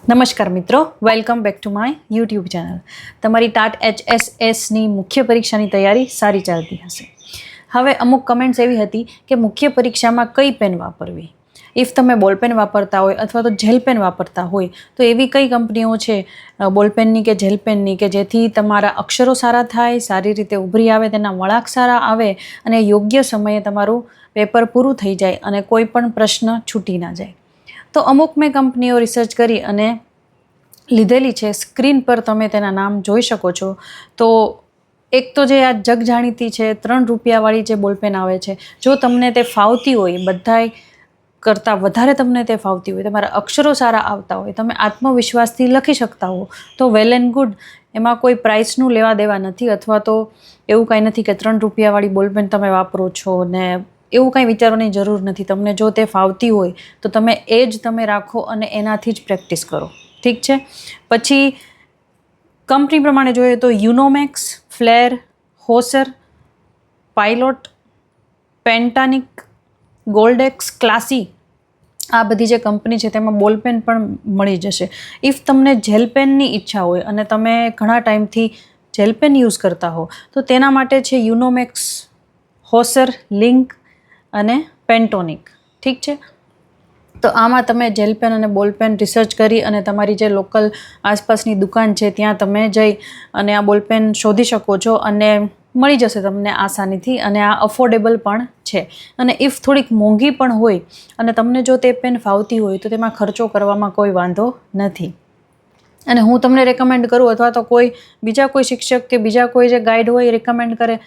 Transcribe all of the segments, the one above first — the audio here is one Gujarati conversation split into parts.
નમસ્કાર મિત્રો, welcome back to my YouTube channel. તમારી ટાટ HSSની મુખ્ય પરીક્ષાની તૈયારી સારી ચાલતી હશે. હવે અમુક કમેન્ટ્સ એવી હતી કે મુખ્ય પરીક્ષામાં કઈ પેન વાપરવી. ઇફ તમે બોલપેન વાપરતા હોય અથવા તો જેલ પેન વાપરતા હોય તો એવી કઈ કંપનીઓ છે બોલપેનની કે જેલ પેનની કે જેથી તમારા અક્ષરો સારા થાય, સારી રીતે ઉભરી આવે, તેના વળાંક સારા આવે અને યોગ્ય સમયે તમારું પેપર પૂરું થઈ જાય અને કોઈ પણ પ્રશ્ન છૂટી ના જાય. તો અમુક મેં કંપનીઓ રિસર્ચ કરી અને લીધેલી છે. સ્ક્રીન પર તમે તેના નામ જોઈ શકો છો. તો એક તો જે આ જગ જાણીતી છે 3 રૂપિયાવાળી જે બોલપેન આવે છે, જો તમને તે ફાવતી હોય, બધાય કરતાં વધારે તમને તે ફાવતી હોય, તમારા અક્ષરો સારા આવતા હોય, તમે આત્મવિશ્વાસથી લખી શકતા હો તો વેલ એન્ડ ગુડ. એમાં કોઈ પ્રાઇસનું લેવા દેવા નથી અથવા તો એવું કાંઈ નથી કે 3 રૂપિયાવાળી બોલપેન તમે વાપરો છો ને એવું કાંઈ વિચારવાની જરૂર નથી. તમને જો તે ફાવતી હોય તો તમે એ જ તમે રાખો અને એનાથી જ પ્રેક્ટિસ કરો. ઠીક છે. પછી કંપની પ્રમાણે જોઈએ તો યુનોમેક્સ, ફ્લેર, હોસર, પાઇલોટ, પેન્ટાનિક, ગોલ્ડેક્સ, ક્લાસી, આ બધી જે કંપની છે તેમાં બોલપેન પણ મળી જશે. ઇફ તમને જેલ પેનની ઈચ્છા હોય અને તમે ઘણા ટાઈમથી જેલ પેન યુઝ કરતા હો તો તેના માટે છે યુનોમેક્સ, હોસર, લિંક અને પેન્ટોનિક. ઠીક છે. તો આમાં તમે જેલ પેન અને બોલપેન રિસર્ચ કરી અને તમારી જે લોકલ આસપાસની દુકાન છે ત્યાં તમે જઈ અને આ બોલપેન શોધી શકો છો અને મળી જશે તમને આસાનીથી અને આ અફોર્ડેબલ પણ છે. અને ઇફ થોડીક મોંઘી પણ હોય અને તમને જો તે પેન ફાવતી હોય તો તેમાં ખર્ચો કરવામાં કોઈ વાંધો નથી. અને હું તમને રેકમેન્ડ કરું અથવા તો બીજા કોઈ શિક્ષક કે બીજા કોઈ જે ગાઈડ હોય એ રેકમેન્ડ કરે,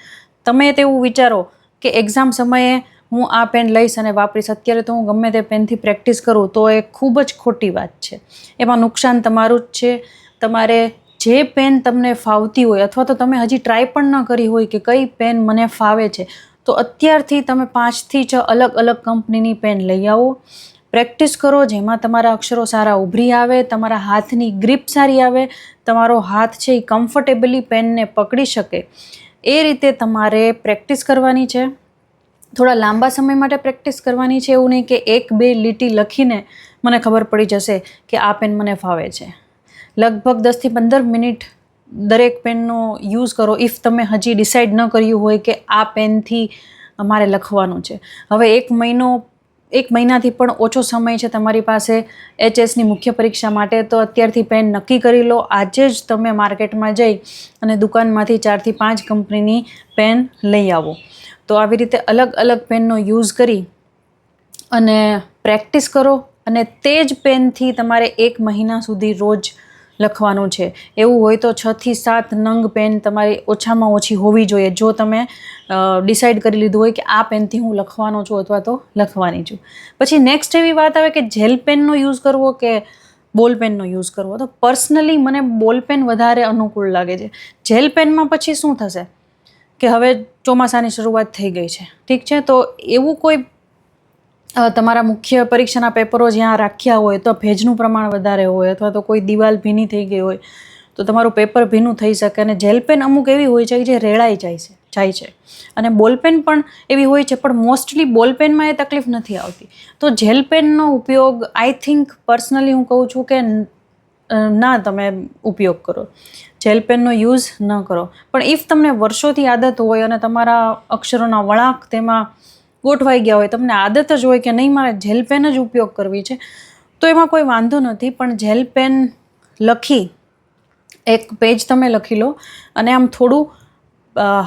તમે તેવું વિચારો કે એક્ઝામ સમયે હું આ પેન લઈશ અને વાપરીશ, અત્યારે તો હું ગમે તે પેનથી પ્રેક્ટિસ કરું, તો એ ખૂબ જ ખોટી વાત છે. એમાં નુકસાન તમારું જ છે. તમારે જે પેન તમને ફાવતી હોય અથવા તો તમે હજી ટ્રાય પણ ન કરી હોય કે કઈ પેન મને ફાવે છે, તો અત્યારથી તમે 5 થી 6 અલગ અલગ કંપનીની પેન લઈ આવો, પ્રેક્ટિસ કરો, જેમાં તમારા અક્ષરો સારા ઉભરી આવે, તમારા હાથની ગ્રીપ સારી આવે, તમારો હાથ છે એ કમ્ફર્ટેબલી પેનને પકડી શકે. એ રીતે તમારે પ્રેક્ટિસ કરવાની છે. થોડા લાંબા સમય માટે પ્રેક્ટિસ કરવાની છે. એવું નહીં કે 1-2 લીટી લખીને મને ખબર પડી જશે કે આ પેન મને ફાવે છે. લગભગ 10 થી 15 મિનિટ દરેક પેનનો યુઝ કરો. ઇફ તમે હજી ડિસાઇડ ન કર્યું હોય કે આ પેનથી અમારે લખવાનું છે. હવે 1 મહિનાથી પણ ઓછો સમય છે તમારી પાસે HSની મુખ્ય પરીક્ષા માટે, તો અત્યારથી પેન નક્કી કરી લો. આજે જ તમે માર્કેટમાં જઈ અને દુકાનમાંથી 4 થી 5 કંપનીની પેન લઈ આવો. તો આવી રીતે અલગ અલગ પેનનો યુઝ કરી અને પ્રેક્ટિસ કરો અને તે જ પેનથી તમારે 1 મહિના સુધી રોજ લખવાનું છે. એવું હોય તો 6 થી 7 નંગ પેન તમારી ઓછામાં ઓછી હોવી જોઈએ, જો તમે ડિસાઇડ કરી લીધું હોય કે આ પેનથી હું લખવાનો છું અથવા તો લખવાની છું. પછી નેક્સ્ટ એવી વાત આવે કે જેલ પેનનો યુઝ કરવો કે બોલ પેનનો યુઝ કરવો. તો પર્સનલી મને બોલ પેન વધારે અનુકૂળ લાગે છે. જેલ પેનમાં પછી શું થશે કે હવે ચોમાસાની શરૂઆત થઈ ગઈ છે. ઠીક છે. તો એવું કોઈ તમારા મુખ્ય પરીક્ષાના પેપરો જ્યાં રાખ્યા હોય તો ભેજનું પ્રમાણ વધારે હોય અથવા તો કોઈ દિવાલ ભીની થઈ ગઈ હોય તો તમારું પેપર ભીનું થઈ શકે. અને જેલ પેન અમુક એવી હોય છે કે જે રેળાઈ જાય છે અને બોલપેન પણ એવી હોય છે, પણ મોસ્ટલી બોલપેનમાં એ તકલીફ નથી આવતી. તો જેલ પેનનો ઉપયોગ આઈ થિંક પર્સનલી હું કહું છું કે ના તમે ઉપયોગ કરો, જેલ પેનનો યુઝ ન કરો. પણ ઇફ તમને વર્ષોથી આદત હોય અને તમારા અક્ષરોના વળાંક તેમાં ગોઠવાઈ ગયા હોય, તમને આદત જ હોય કે નહીં મારે જેલ પેન જ ઉપયોગ કરવી છે, તો એમાં કોઈ વાંધો નથી. પણ જેલ પેન લખી એક પેજ તમે લખી લો અને આમ થોડું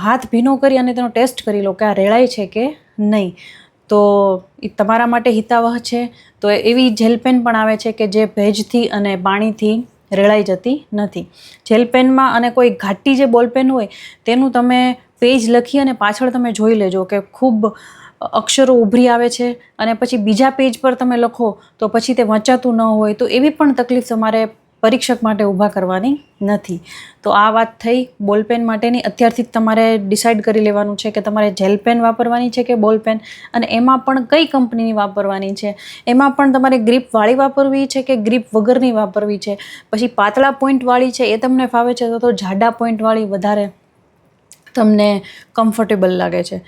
હાથ ભીનો કરી અને તેનો ટેસ્ટ કરી લો કે આ રેળાય છે કે નહીં. તો એ તમારા માટે હિતાવહ છે. તો એવી જેલ પેન પણ આવે છે કે જે ભેજથી અને પાણીથી રેળાઈ જતી નથી. જેલ પેનમાં અને કોઈ ઘાટી જે બોલ પેન હોય તેનું તમે પેજ લખી અને પાછળ તમે જોઈ લેજો કે ખૂબ અક્ષરો ઉભરી આવે છે અને પછી બીજા પેજ પર તમે લખો તો પછી તે વંચાતું ન હોય, તો એવી પણ તકલીફ તમારે પરીક્ષક માટે ઊભા કરવાની નથી. તો આ વાત થઈ બોલપેન માટેની. અત્યારથી જ તમારે ડિસાઇડ કરી લેવાનું છે કે તમારે જેલ પેન વાપરવાની છે કે બોલ પેન, અને એમાં પણ કઈ કંપનીની વાપરવાની છે. એમાં પણ તમારે ગ્રીપવાળી વાપરવી છે કે ગ્રીપ વગરની વાપરવી છે. પછી પાતળા પોઈન્ટવાળી છે એ તમને ફાવે છે તો જાડા પોઈન્ટવાળી વધારે તમને કમ્ફર્ટેબલ લાગે છે.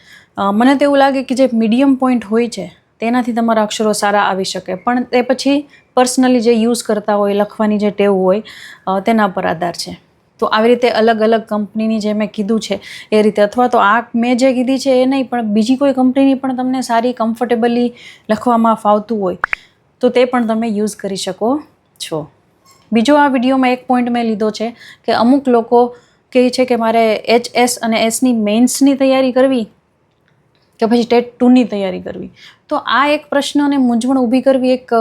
મને તો એવું લાગે કે જે મીડિયમ પોઈન્ટ હોય છે તેનાથી તમારા અક્ષરો સારા આવી શકે. પણ તે પછી પર્સનલી જે યુઝ કરતા હોય, લખવાની જે ટેવ હોય તેના પર આધાર છે. તો આવી રીતે અલગ અલગ કંપનીની જે મેં કીધું છે એ રીતે, અથવા તો આ મેં જે કીધી છે એ નહીં, પણ બીજી કોઈ કંપનીની પણ તમને સારી કમ્ફર્ટેબલી લખવામાં ફાવતું હોય તો તે પણ તમે યુઝ કરી શકો છો. બીજો આ વિડીયોમાં એક પોઈન્ટ મેં લીધો છે કે અમુક લોકો કહે છે કે મારે HS અને Sની મેન્સની તૈયારી કરવી કે પછી ટેટ 2ની તૈયારી કરવી. તો આ એક પ્રશ્ન અને મૂંઝવણ ઊભી કરવી એક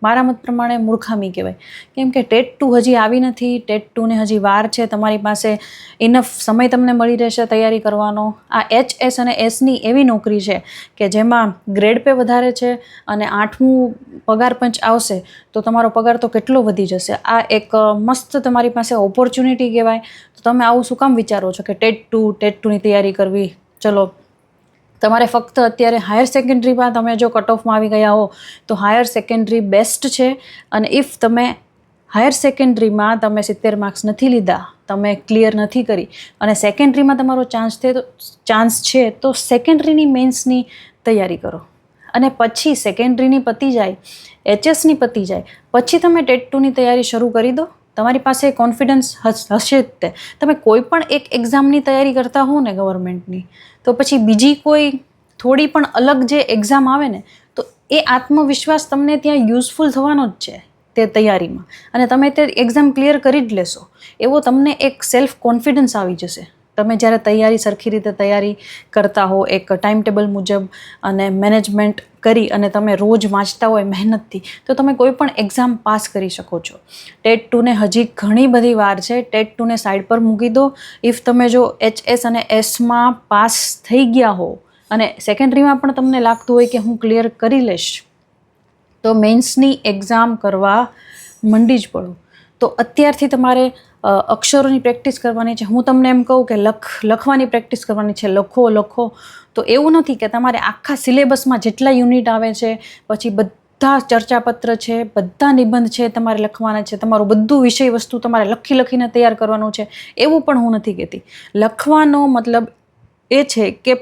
મારા મત પ્રમાણે મૂર્ખામી કહેવાય. કેમ કે ટેટ 2 હજી આવી નથી, ટેટ 2ને હજી વાર છે, તમારી પાસે ઇનફ સમય તમને મળી રહેશે તૈયારી કરવાનો. આ HS અને Sની એવી નોકરી છે કે જેમાં ગ્રેડ પે વધારે છે અને 8મું પગાર પંચ આવશે તો તમારો પગાર તો કેટલો વધી જશે. આ એક મસ્ત તમારી પાસે ઓપોર્ચ્યુનિટી કહેવાય. તો તમે આવું શું કામ વિચારો છો કે ટેટ 2ની તૈયારી કરવી? ચલો, તમારે ફક્ત અત્યારે હાયર સેકન્ડરીમાં તમે જો કટ ઓફમાં આવી ગયા હો તો હાયર સેકન્ડરી બેસ્ટ છે. અને ઇફ તમે હાયર સેકન્ડરીમાં તમે 70 માર્ક્સ નથી લીધા, તમે ક્લિયર નથી કરી અને સેકન્ડરીમાં તમારો ચાન્સ છે તો સેકન્ડરીની મેન્સની તૈયારી કરો. અને પછી સેકન્ડરીની પતી જાય, HSની પતી જાય, પછી તમે ટેટ 2ની તૈયારી શરૂ કરી દો. તમારી પાસે કોન્ફિડન્સ હશે જ તે. તમે કોઈ પણ એક એક્ઝામની તૈયારી કરતા હો ને ગવર્મેન્ટની, તો પછી બીજી કોઈ થોડી પણ અલગ જે એક્ઝામ આવે ને, તો એ આત્મવિશ્વાસ તમને ત્યાં યુઝફુલ થવાનો જ છે તે તૈયારીમાં. અને તમે તે એક્ઝામ ક્લિયર કરી જ લેશો એવો તમને એક સેલ્ફ કોન્ફિડન્સ આવી જશે. તમે જ્યારે તૈયારી સરખી રીતે તૈયારી કરતા હો, એક ટાઈમ ટેબલ મુજબ અને મેનેજમેન્ટ કરી અને તમે રોજ વાંચતા હોય મહેનતથી, તો તમે કોઈ પણ એક્ઝામ પાસ કરી શકો છો. ટેટ 2ને હજી ઘણી બધી વાર છે. ટેટ 2ને સાઈડ પર મૂકી દો. ઇફ તમે જો HS અને Sમાં પાસ થઈ ગયા હો અને સેકન્ડરીમાં પણ તમને લાગતું હોય કે હું ક્લિયર કરી લઈશ, તો મેન્સની એક્ઝામ કરવા મંડી જ પડો. તો અત્યારથી તમારે અક્ષરોની પ્રેક્ટિસ કરવાની છે. હું તમને એમ કહું કે લખવાની પ્રેક્ટિસ કરવાની છે. લખો. તો એવું નથી કે તમારે આખા સિલેબસમાં જેટલા યુનિટ આવે છે, પછી બધા ચર્ચાપત્ર છે, બધા નિબંધ છે તમારે લખવાના છે, તમારું બધું વિષય વસ્તુ તમારે લખીને તૈયાર કરવાનું છે, એવું પણ હું નથી કહેતી. લખવાનો મતલબ એ છે કે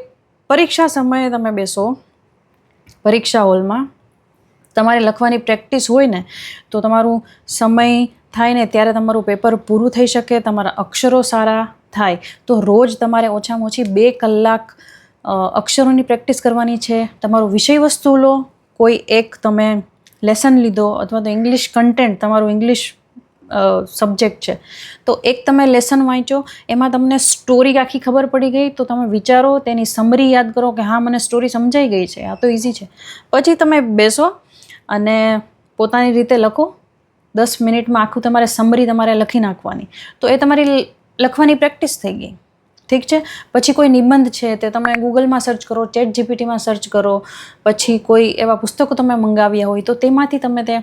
પરીક્ષા સમયે તમે બેસો પરીક્ષા હોલમાં, તમારે લખવાની પ્રેક્ટિસ હોય ને, તો તમારું સમય થાય ને ત્યારે તમારું પેપર પૂરું થઈ શકે, તમારા અક્ષરો સારા થાય. તો રોજ તમારે ઓછામાં ઓછી 2 કલાક અક્ષરોની પ્રેક્ટિસ કરવાની છે. તમારું વિષય વસ્તુ લો, કોઈ એક તમે લેસન લીધો, અથવા તો ઇંગ્લિશ કન્ટેન્ટ, તમારું ઇંગ્લિશ સબ્જેક્ટ છે તો એક તમે લેસન વાંચો, એમાં તમને સ્ટોરી આખી ખબર પડી ગઈ તો તમે વિચારો, તેની સમરી યાદ કરો કે હા મને સ્ટોરી સમજાઈ ગઈ છે, આ તો ઇઝી છે. પછી તમે બેસો અને પોતાની રીતે લખો. 10 મિનિટમાં આખું તમારે સમરી તમારે લખી નાખવાની. તો એ તમારી લખવાની પ્રેક્ટિસ થઈ ગઈ. ઠીક છે. પછી કોઈ નિબંધ છે તે તમે ગૂગલમાં સર્ચ કરો, ચેટ જીપીટીમાં સર્ચ કરો, પછી કોઈ એવા પુસ્તકો તમે મંગાવ્યા હોય તો તેમાંથી તમે તે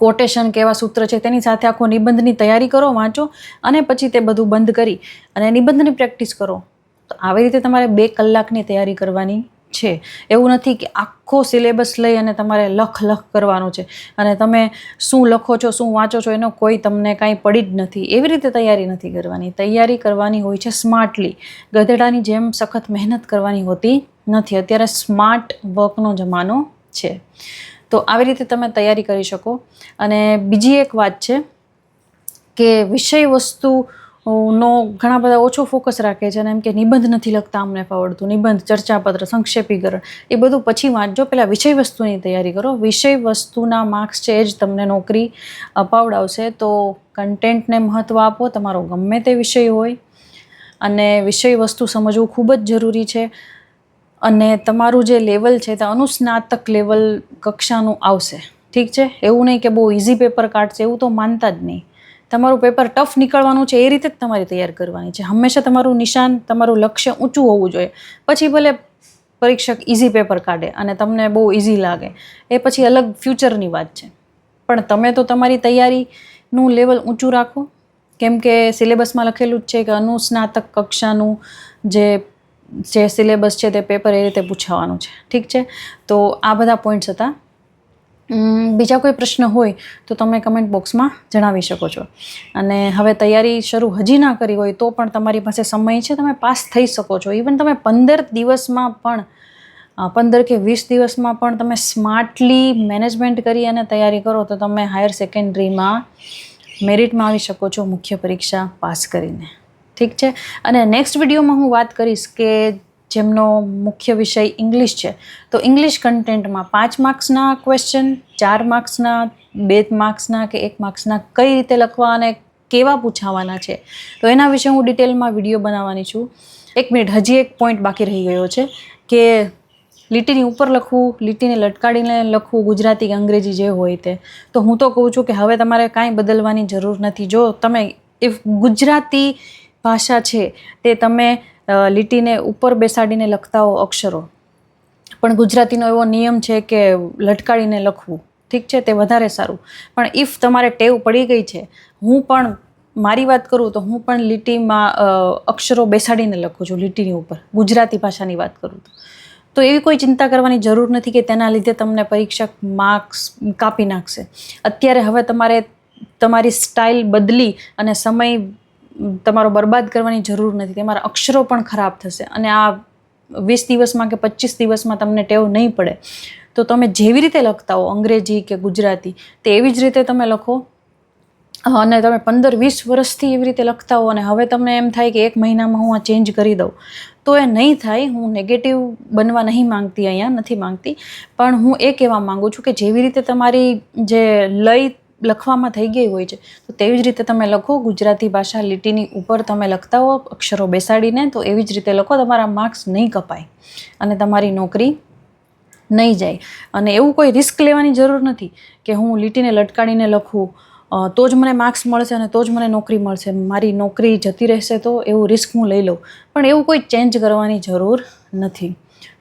કોટેશન કે એવા સૂત્ર છે તેની સાથે આખો નિબંધની તૈયારી કરો, વાંચો, અને પછી તે બધું બંધ કરી અને નિબંધની પ્રેક્ટિસ કરો. તો આવી રીતે તમારે 2 કલાકની તૈયારી કરવાની છે. એવું નથી કે આખો સિલેબસ લઈ અને તમારે લખ કરવાનું છે અને તમે શું લખો છો, શું વાંચો છો એનો કોઈ તમને કાંઈ પડી જ નથી. એવી રીતે તૈયારી નથી કરવાની. તૈયારી કરવાની હોય છે સ્માર્ટલી. ગધેડાની જેમ સખત મહેનત કરવાની હોતી નથી. અત્યારે સ્માર્ટ વર્કનો જમાનો છે. તો આવી રીતે તમે તૈયારી કરી શકો. અને બીજી એક વાત છે કે વિષય વસ્તુનો ઘણા બધા ઓછો ફોકસ રાખે છે અને એમ કે નિબંધ નથી લખતા અમને ફાવડતું, નિબંધ, ચર્ચાપત્ર, સંક્ષેપીકરણ એ બધું પછી વાંચજો, પહેલાં વિષય વસ્તુની તૈયારી કરો. વિષય વસ્તુના માર્ક્સ છે એ જ તમને નોકરી અપાવડાવશે. તો કન્ટેન્ટને મહત્ત્વ આપો, તમારો ગમે તે વિષય હોય, અને વિષય વસ્તુ સમજવું ખૂબ જ જરૂરી છે. અને તમારું જે લેવલ છે તે અનુસ્નાતક લેવલ કક્ષાનું આવશે. ઠીક છે. એવું નહીં કે બહુ ઇઝી પેપર કાઢશે, એવું તો માનતા જ નહીં. તમારું પેપર ટફ નીકળવાનું છે એ રીતે જ તમારી તૈયાર કરવાની છે. હંમેશા તમારું નિશાન, તમારું લક્ષ્ય ઊંચું હોવું જોઈએ. પછી ભલે પરીક્ષક ઇઝી પેપર કાઢે અને તમને બહુ ઇઝી લાગે, એ પછી અલગ ફ્યુચરની વાત છે. પણ તમે તો તમારી તૈયારીનું લેવલ ઊંચું રાખો. કેમ કે સિલેબસમાં લખેલું જ છે કે અનુસ્નાતક કક્ષાનું જે સિલેબસ છે તે પેપર એ રીતે પૂછાવાનું છે. ઠીક છે. તો આ બધા પોઈન્ટ્સ હતા. બીજા કોઈ પ્રશ્ન હોય તો તમે કમેન્ટ બોક્સમાં જણાવી શકો છો. અને હવે તૈયારી શરૂ હજી ના કરી હોય તો પણ તમારી પાસે સમય છે, તમે પાસ થઈ શકો છો. ઇવન તમે 15 દિવસમાં પણ 15 કે 20 દિવસમાં પણ તમે સ્માર્ટલી મેનેજમેન્ટ કરી અને તૈયારી કરો તો તમે હાયર સેકન્ડરીમાં મેરિટમાં આવી શકો છો મુખ્ય પરીક્ષા પાસ કરીને. ઠીક છે. અને નેક્સ્ટ વિડીયોમાં હું વાત કરીશ કે જેમનો મુખ્ય વિષય ઇંગ્લિશ છે તો ઇંગ્લિશ કન્ટેન્ટમાં 5 માર્ક્સના ક્વેશ્ચન, 4 માર્ક્સના, 2 માર્ક્સના કે 1 માર્ક્સના કઈ રીતે લખવા અને કેવા પૂછાવાના છે તો એના વિશે હું ડિટેલમાં વિડીયો બનાવવાની છું. 1 મિનિટ, હજી એક પોઈન્ટ બાકી રહી ગયો છે કે લીટીની ઉપર લખવું, લીટીને લટકાડીને લખવું, ગુજરાતી કે અંગ્રેજી જે હોય તે. તો હું તો કહું છું કે હવે તમારે કાંઈ બદલવાની જરૂર નથી. જો તમે ઇફ ગુજરાતી ભાષા છે તે તમે લીટીને ઉપર બેસાડીને લખતા હો અક્ષરો, પણ ગુજરાતીનો એવો નિયમ છે કે લટકાડીને લખવું, ઠીક છે, તે વધારે સારું. પણ ઇફ તમારે ટેવ પડી ગઈ છે, હું પણ મારી વાત કરું તો હું પણ લીટીમાં અક્ષરો બેસાડીને લખું છું લીટીની ઉપર, ગુજરાતી ભાષાની વાત કરું તો એવી કોઈ ચિંતા કરવાની જરૂર નથી કે તેના લીધે તમને પરીક્ષક માર્ક્સ કાપી નાખશે. અત્યારે હવે તમારે તમારી સ્ટાઇલ બદલી અને સમય તમારો બરબાદ કરવાની જરૂર નથી. તમારા અક્ષરો પણ ખરાબ થશે અને આ 20 દિવસમાં કે 25 દિવસમાં તમને ટેવ નહીં પડે તો તમે જેવી રીતે લખતા હો અંગ્રેજી કે ગુજરાતી તે એવી જ રીતે તમે લખો. અને તમે 15-20 વર્ષથી એવી રીતે લખતા હો અને હવે તમને એમ થાય કે 1 મહિનામાં હું આ ચેન્જ કરી દઉં તો એ નહીં થાય. હું નેગેટિવ બનવા નહીં માંગતી, અહીંયા નથી માંગતી, પણ હું એ કહેવા માગું છું કે જેવી રીતે તમારી જે લય લખવામાં થઈ ગઈ હોય છે તો તેવી જ રીતે તમે લખો. ગુજરાતી ભાષા લીટીની ઉપર તમે લખતા હો અક્ષરો બેસાડીને તો એવી જ રીતે લખો. તમારા માર્ક્સ નહીં કપાય અને તમારી નોકરી નહીં જાય. અને એવું કોઈ રિસ્ક લેવાની જરૂર નથી કે હું લીટીને લટકાડીને લખું તો જ મને માર્ક્સ મળશે અને તો જ મને નોકરી મળશે, મારી નોકરી જતી રહેશે તો એવું રિસ્ક હું લઈ લઉં. પણ એવું કોઈ ચેન્જ કરવાની જરૂર નથી.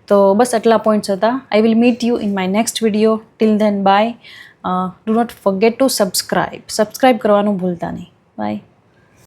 તો બસ આટલા પોઈન્ટ્સ હતા. I will meet you in my next video. Till then bye. Do not forget to subscribe કરવાનું ભૂલતા નહીં. બાય.